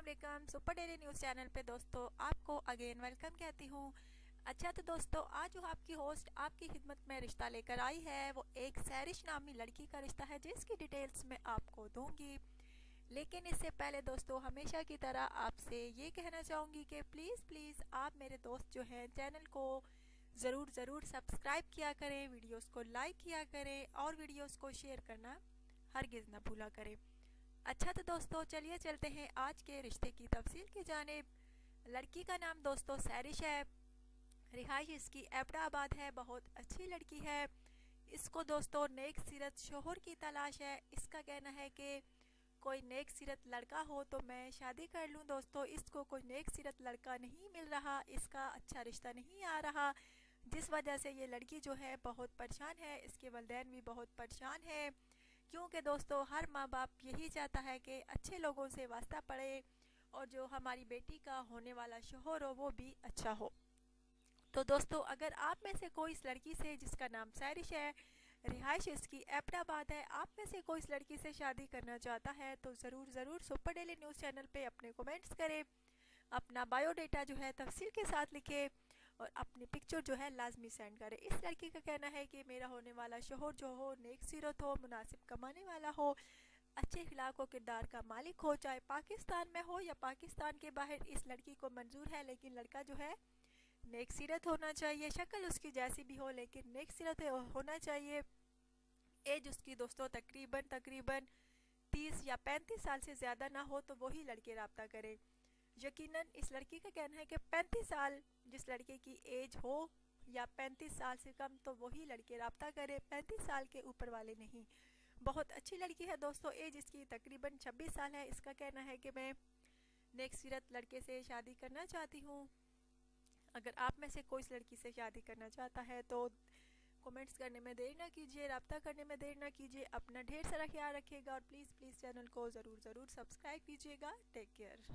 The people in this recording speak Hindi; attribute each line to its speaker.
Speaker 1: वालेकुम। सुपर डेली न्यूज़ चैनल पे दोस्तों आपको अगेन वेलकम कहती हूँ। अच्छा तो दोस्तों आज जो आपकी होस्ट आपकी खिदमत में रिश्ता लेकर आई है वो एक सैरिश नामी लड़की का रिश्ता है जिसकी डिटेल्स मैं आपको दूंगी। लेकिन इससे पहले दोस्तों हमेशा की तरह आपसे ये कहना चाहूँगी कि प्लीज़ आप मेरे दोस्त जो हैं चैनल को ज़रूर सब्सक्राइब किया करें, वीडियोस को लाइक किया करें और वीडियोस को शेयर करना हरगिज़ ना भूला करें। अच्छा तो दोस्तों चलिए चलते हैं आज के रिश्ते की तफसील की जानिब। लड़की का नाम दोस्तों सैरिश है, रिहाइश इसकी एबटाबाद है, बहुत अच्छी लड़की है। इसको दोस्तों नेक सीरत शोहर की तलाश है। इसका कहना है कि कोई नेक सीरत लड़का हो तो मैं शादी कर लूं। दोस्तों इसको कोई नेक सीरत लड़का नहीं मिल रहा, इसका अच्छा रिश्ता नहीं आ रहा, जिस वजह से ये लड़की जो है बहुत परेशान है। इसके वालिदैन भी बहुत परेशान है क्योंकि दोस्तों हर माँ बाप यही चाहता है कि अच्छे लोगों से वास्ता पड़े और जो हमारी बेटी का होने वाला शोहर हो वो भी अच्छा हो। तो दोस्तों अगर आप में से कोई इस लड़की से जिसका नाम सैरिश है, रिहाइश इसकी एबटाबाद है, आप में से कोई इस लड़की से शादी करना चाहता है तो ज़रूर सुपर डेली न्यूज़ चैनल पे अपने कमेंट्स करें, अपना बायोडेटा जो है तफसील के साथ लिखे और अपनी पिक्चर जो है लाजमी सेंड करें। इस लड़की का कहना है कि मेरा होने वाला शोहर जो हो नेक सीरत हो, मुनासिब कमाने वाला हो, अच्छे अखलाक व किरदार का मालिक हो, चाहे पाकिस्तान में हो या पाकिस्तान के बाहर इस लड़की को मंजूर है, लेकिन लड़का जो है नेक सीरत होना चाहिए। शक्ल उसकी जैसी भी हो लेकिन नेक सीरत होना चाहिए। एज उसकी दोस्तों तकरीबन 30 या 35 साल से ज़्यादा ना हो तो वही लड़के रब्ता करें। यकीनन इस लड़की का कहना है कि 35 साल जिस लड़के की एज हो या 35 साल से कम तो वही लड़के रब्ता करे, 35 साल के ऊपर वाले नहीं। बहुत अच्छी लड़की है दोस्तों, एज इसकी तकरीबन 26 साल है। इसका कहना है कि मैं नेक सीरत लड़के से शादी करना चाहती हूँ। अगर आप में से कोई इस लड़की से शादी करना चाहता है तो कमेंट्स करने में देर ना कीजिए, रब्ता करने में देर ना कीजिए। अपना ढेर सारा ख्याल रखिएगा और प्लीज़ चैनल को ज़रूर सब्सक्राइब कीजिएगा। Take care.